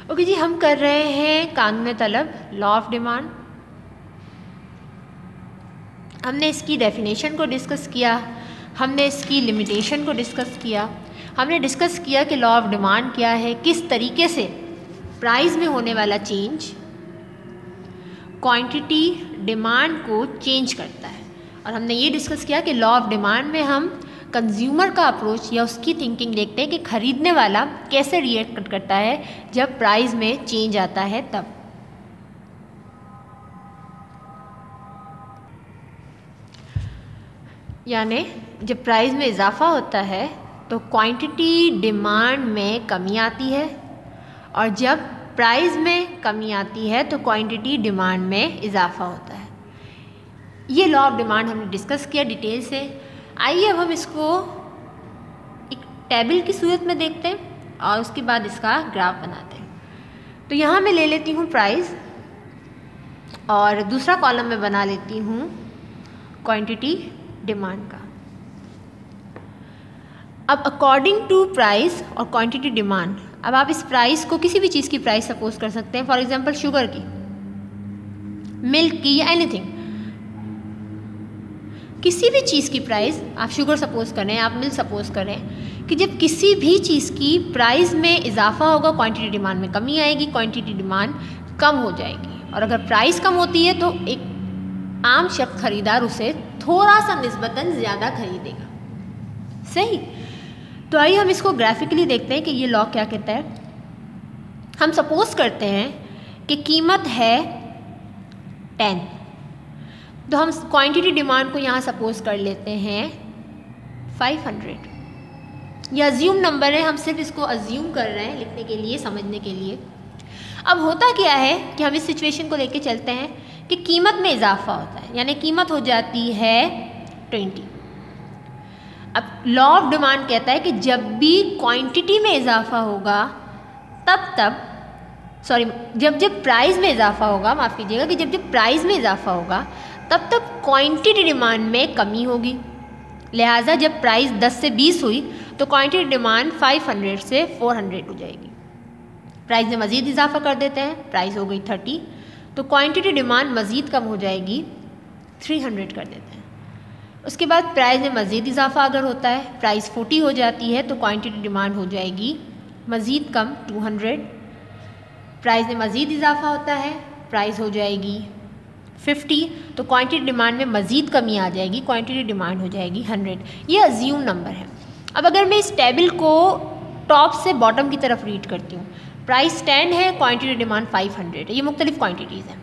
Okay जी, हम कर रहे हैं कानून तलब, लॉ ऑफ डिमांड। हमने इसकी डेफिनेशन को डिस्कस किया, हमने इसकी लिमिटेशन को डिस्कस किया, हमने डिस्कस किया कि लॉ ऑफ डिमांड क्या है, किस तरीके से प्राइस में होने वाला चेंज क्वांटिटी डिमांड को चेंज करता है। और हमने ये डिस्कस किया कि लॉ ऑफ डिमांड में हम कंज्यूमर का अप्रोच या उसकी थिंकिंग देखते हैं कि ख़रीदने वाला कैसे रिएक्ट करता है जब प्राइस में चेंज आता है तब। यानी जब प्राइस में इजाफा होता है तो क्वांटिटी डिमांड में कमी आती है, और जब प्राइस में कमी आती है तो क्वांटिटी डिमांड में इजाफा होता है। ये लॉ ऑफ डिमांड हमने डिस्कस किया डिटेल से। आइए अब हम इसको एक टेबल की सूरत में देखते हैं और उसके बाद इसका ग्राफ बनाते हैं। तो यहाँ मैं ले लेती हूँ प्राइस और दूसरा कॉलम में बना लेती हूँ क्वांटिटी डिमांड का। अब अकॉर्डिंग टू प्राइस और क्वांटिटी डिमांड, अब आप इस प्राइस को किसी भी चीज़ की प्राइस सपोज कर सकते हैं, फॉर एग्जांपल शुगर की, मिल्क की, या एनीथिंग, किसी भी चीज़ की प्राइस आप शुगर सपोज करें, आप मिल्क सपोज करें कि जब किसी भी चीज़ की प्राइस में इजाफा होगा क्वांटिटी डिमांड में कमी आएगी, क्वांटिटी डिमांड कम हो जाएगी। और अगर प्राइस कम होती है तो एक आम शख्स खरीदार उसे थोड़ा सा निस्बतन ज़्यादा खरीदेगा। सही। तो आइए हम इसको ग्राफिकली देखते हैं कि ये लॉ क्या कहता है। हम सपोज करते हैं कि कीमत है 10, तो हम क्वांटिटी डिमांड को यहाँ सपोज कर लेते हैं 500। ये अज्यूम नंबर है, हम सिर्फ इसको अज्यूम कर रहे हैं लिखने के लिए, समझने के लिए। अब होता क्या है कि हम इस सिचुएशन को लेके चलते हैं कि कीमत में इजाफा होता है, यानी कीमत हो जाती है 20। अब लॉ ऑफ डिमांड कहता है कि जब भी क्वांटिटी में इजाफा होगा जब प्राइस में इजाफा होगा, माफ़ कीजिएगा, कि जब प्राइस में इजाफा होगा तब तक क्वांटिटी डिमांड में कमी होगी। लिहाजा जब प्राइस 10 से 20 हुई तो क्वांटिटी डिमांड 500 से 400 हो जाएगी। प्राइस में मज़ीद इजाफा कर देते हैं, प्राइस हो गई 30, तो क्वांटिटी डिमांड मज़ीद कम हो जाएगी, 300 कर देते हैं। उसके बाद प्राइस में मज़ीद इजाफा अगर होता है, प्राइस 40 हो जाती है तो क्वांटिटी डिमांड हो जाएगी मज़ीद कम, 200। प्राइस में मज़ीद इजाफा होता है, प्राइस हो जाएगी 50, तो क्वांटिटी डिमांड में मज़ीद कमी आ जाएगी, क्वांटिटी डिमांड हो जाएगी 100। ये अज्यूम नंबर है। अब अगर मैं इस टेबल को टॉप से बॉटम की तरफ रीड करती हूँ, प्राइस 10 है, क्वांटिटी डिमांड 500 है, ये मुख्तलिफ क्वांटिटीज़ हैं।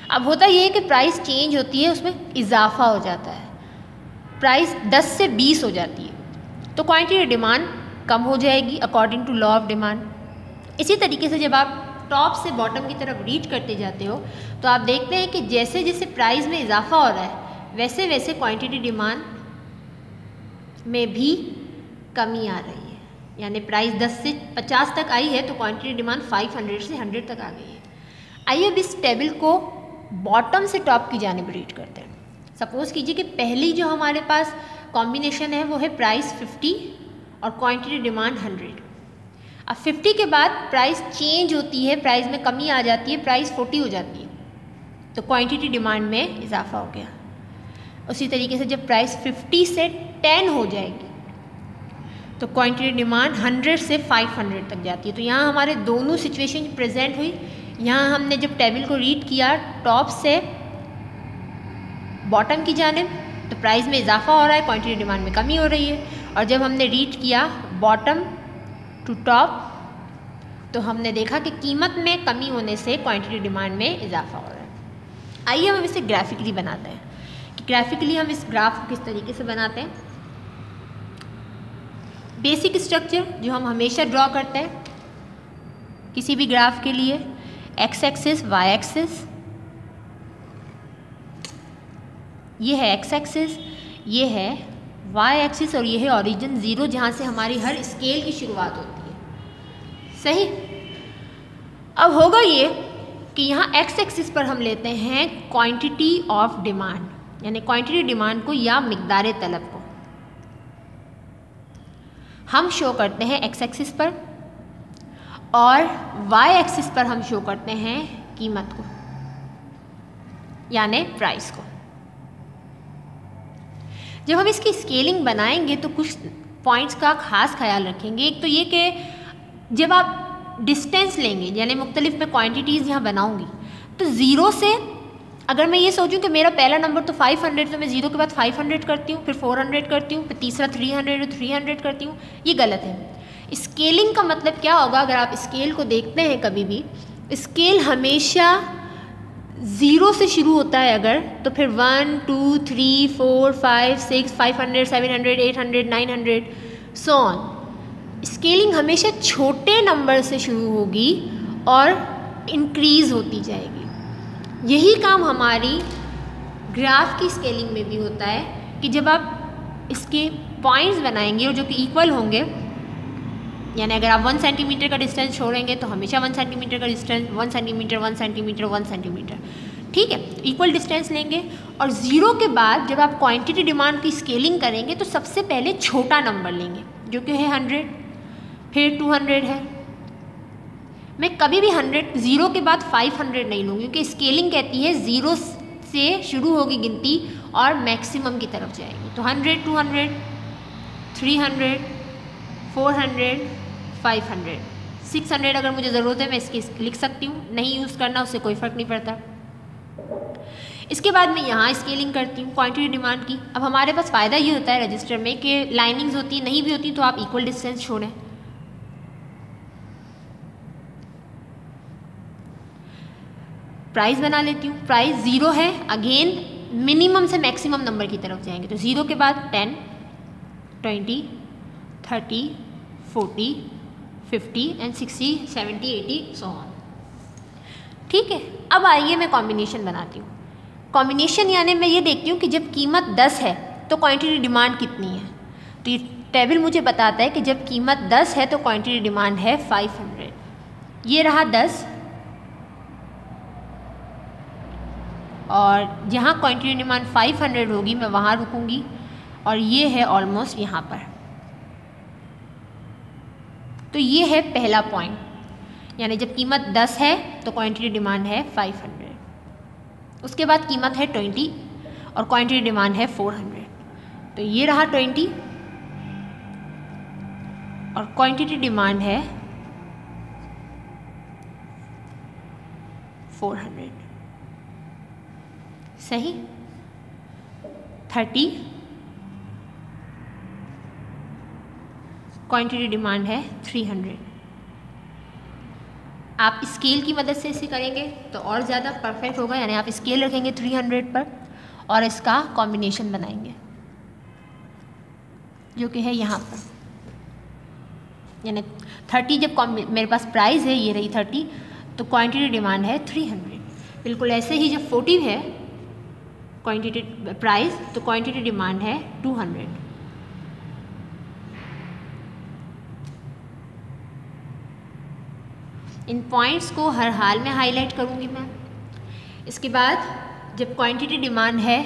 अब होता ये है कि प्राइस चेंज होती है, उसमें इजाफा हो जाता है, प्राइस 10 से 20 हो जाती है तो क्वांटिटी डिमांड कम हो जाएगी according to law of demand. इसी तरीके से जब आप टॉप से बॉटम की तरफ रीड करते जाते हो तो आप देखते हैं कि जैसे जैसे प्राइस में इजाफा हो रहा है वैसे वैसे क्वांटिटी डिमांड में भी कमी आ रही है। यानी प्राइस 10 से 50 तक आई है तो क्वांटिटी डिमांड 500 से 100 तक आ गई है। आइए अब इस टेबल को बॉटम से टॉप की जानिब रीड करते हैं। सपोज़ कीजिए कि पहली जो हमारे पास कॉम्बिनेशन है वो है प्राइस 50 और क्वांटिटी डिमांड 100। अब 50 के बाद प्राइस चेंज होती है, प्राइस में कमी आ जाती है, प्राइस 40 हो जाती है तो क्वांटिटी डिमांड में इजाफा हो गया। उसी तरीके से जब प्राइस 50 से 10 हो जाएगी तो क्वांटिटी डिमांड 100 से 500 तक जाती है। तो यहाँ हमारे दोनों सिचुएशन प्रेजेंट हुई। यहाँ हमने जब टेबल को रीड किया टॉप से बॉटम की जानिब तो प्राइस में इजाफा हो रहा है, क्वांटिटी डिमांड में कमी हो रही है, और जब हमने रीड किया बॉटम टू टॉप तो हमने देखा कि कीमत में कमी होने से क्वांटिटी डिमांड में इजाफा हो रहा है। आइए हम इसे ग्राफिकली बनाते हैं कि ग्राफिकली हम इस ग्राफ को किस तरीके से बनाते हैं। बेसिक स्ट्रक्चर जो हम हमेशा ड्रॉ करते हैं किसी भी ग्राफ के लिए, एक्स एक्सिस, वाई एक्सिस, ये है एक्स एक्सिस, ये है वाई एक्सिस, और ये है ओरिजिन 0 जहाँ से हमारी हर स्केल की शुरुआत होती है। सही। अब होगा ये कि यहाँ एक्स एक्सिस पर हम लेते हैं क्वांटिटी ऑफ डिमांड, यानी क्वांटिटी डिमांड को या मिकदार तलब को हम शो करते हैं एक्स एक्सिस पर, और वाई एक्सिस पर हम शो करते हैं कीमत को, यानी प्राइस को। जब हम इसकी स्केलिंग बनाएंगे तो कुछ पॉइंट्स का खास ख्याल रखेंगे। एक तो ये कि जब आप डिस्टेंस लेंगे, यानी मुख्तलिफ मैं क्वांटिटीज़ यहाँ बनाऊँगी, तो ज़ीरो से अगर मैं ये सोचूं कि मेरा पहला नंबर तो 500, तो मैं ज़ीरो के बाद 500 करती हूँ, फिर 400 करती हूँ, फिर तीसरा 300 300 करती हूँ, ये गलत है। स्केलिंग का मतलब क्या होगा? अगर आप स्केल को देखते हैं कभी भी, स्केल हमेशा ज़ीरो से शुरू होता है अगर, तो फिर 1 2 3 4 5 6 500 700 800 900 सो ऑन। स्केलिंग हमेशा छोटे नंबर से शुरू होगी और इंक्रीज़ होती जाएगी। यही काम हमारी ग्राफ की स्केलिंग में भी होता है कि जब आप इसके पॉइंट्स बनाएंगे और जो कि इक्वल होंगे, यानी अगर आप 1 सेंटीमीटर का डिस्टेंस छोड़ेंगे तो हमेशा 1 सेंटीमीटर का डिस्टेंस, 1 सेंटीमीटर 1 सेंटीमीटर 1 सेंटीमीटर, ठीक है, इक्वल डिस्टेंस लेंगे। और ज़ीरो के बाद जब आप क्वांटिटी डिमांड की स्केलिंग करेंगे तो सबसे पहले छोटा नंबर लेंगे जो कि है 100, फिर 200 है। मैं कभी भी 100 ज़ीरो के बाद 500 नहीं लूँगी, क्योंकि स्केलिंग कहती है ज़ीरो से शुरू होगी गिनती और मैक्सिमम की तरफ जाएगी। तो 100 200 300 400 500 600 अगर मुझे ज़रूरत है मैं इसकी लिख सकती हूँ, नहीं यूज़ करना उससे कोई फ़र्क नहीं पड़ता। इसके बाद मैं यहाँ स्केलिंग करती हूँ क्वांटिटी डिमांड की। अब हमारे पास फ़ायदा ये होता है रजिस्टर में कि लाइनिंग्स होती है, नहीं भी होती तो आप इक्वल डिस्टेंस छोड़ें। प्राइस बना लेती हूँ। प्राइस ज़ीरो है, अगेन मिनिमम से मैक्सिमम नंबर की तरफ जाएंगे, तो ज़ीरो के बाद 10 20 30 40 50 एंड 60 70 80 सो ऑन। ठीक है, अब आइए मैं कॉम्बिनेशन बनाती हूँ। कॉम्बिनेशन यानी मैं ये देखती हूँ कि जब कीमत 10 है तो क्वांटिटी डिमांड कितनी है। तो ये टेबल मुझे बताता है कि जब कीमत 10 है तो क्वांटिटी डिमांड है 500। ये रहा 10, और जहाँ क्वांटिटी डिमांड 500 होगी मैं वहाँ रुकूंगी, और ये है ऑलमोस्ट यहाँ पर। तो ये है पहला पॉइंट, यानी जब कीमत 10 है तो क्वांटिटी डिमांड है 500। उसके बाद कीमत है 20 और क्वांटिटी डिमांड है 400। तो ये रहा 20 और क्वांटिटी डिमांड है 400। सही। 30 क्वांटिटी डिमांड है 300। आप स्केल की मदद से इसे करेंगे तो और ज़्यादा परफेक्ट होगा, यानी आप स्केल रखेंगे 300 पर और इसका कॉम्बिनेशन बनाएंगे जो कि है यहाँ पर, यानी 30 जब मेरे पास प्राइस है, ये रही 30, तो क्वांटिटी डिमांड है 300। बिल्कुल ऐसे ही जब 40 है क्वांटिटी प्राइस, तो क्वांटिटी डिमांड है 200। इन पॉइंट्स को हर हाल में हाईलाइट करूंगी मैं। इसके बाद जब क्वांटिटी डिमांड है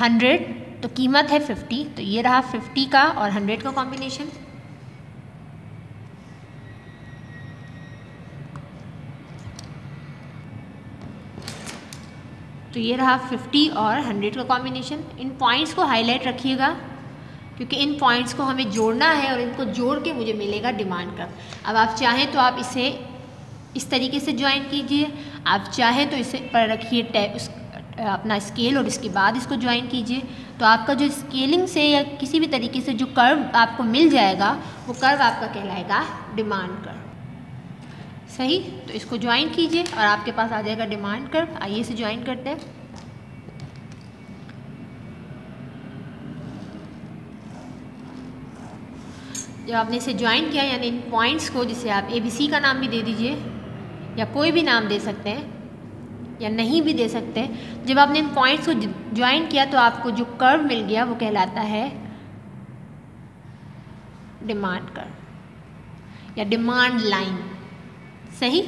100 तो कीमत है 50, तो ये रहा 50 का और 100 का कॉम्बिनेशन। तो ये रहा 50 और 100 का कॉम्बिनेशन। इन पॉइंट्स को हाईलाइट रखिएगा क्योंकि इन पॉइंट्स को हमें जोड़ना है और इनको जोड़ के मुझे मिलेगा डिमांड का। अब आप चाहें तो आप इसे इस तरीके से ज्वाइन कीजिए, आप चाहें तो इसे पर रखिए अपना स्केल और इसके बाद इसको ज्वाइन कीजिए। तो आपका जो स्केलिंग से या किसी भी तरीके से जो कर्व आपको मिल जाएगा वो कर्व आपका कहलाएगा डिमांड कर्व। सही। तो इसको ज्वाइन कीजिए और आपके पास आ जाएगा डिमांड कर्व। आइए इसे ज्वाइन करते हैं। जब आपने इसे ज्वाइन किया, यानी इन पॉइंट्स को, जिसे आप ABC का नाम भी दे दीजिए या कोई भी नाम दे सकते हैं या नहीं भी दे सकते हैं, जब आपने इन पॉइंट्स को ज्वाइन किया तो आपको जो कर्व मिल गया वो कहलाता है डिमांड कर्व या डिमांड लाइन। सही।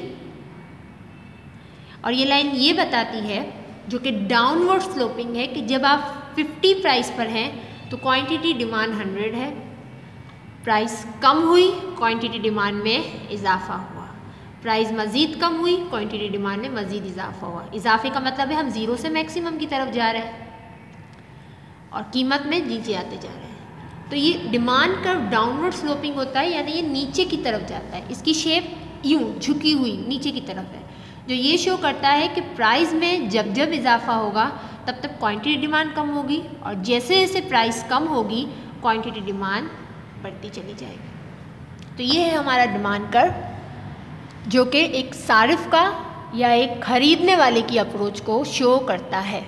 और ये लाइन ये बताती है, जो कि डाउनवर्ड स्लोपिंग है, कि जब आप 50 प्राइस पर हैं तो क्वांटिटी डिमांड 100 है, प्राइस कम हुई, क्वांटिटी डिमांड में इजाफा हुआ। प्राइस मज़ीद कम हुई, क्वांटिटी डिमांड में मज़ीद इजाफा हुआ। इजाफे का मतलब है हम ज़ीरो से मैक्सिमम की तरफ जा रहे हैं और कीमत में नीचे आते जा रहे हैं। तो ये डिमांड कर्व डाउनवर्ड स्लोपिंग होता है, यानी ये नीचे की तरफ जाता है। इसकी शेप यूँ झुकी हुई नीचे की तरफ है, जो ये शो करता है कि प्राइस में जब जब इजाफा होगा तब तब क्वांटिटी डिमांड कम होगी और जैसे जैसे प्राइस कम होगी क्वांटिटी डिमांड बढ़ती चली जाएगी। तो ये है हमारा डिमांड कर्व, जो कि एक सारिफ का या एक खरीदने वाले की अप्रोच को शो करता है।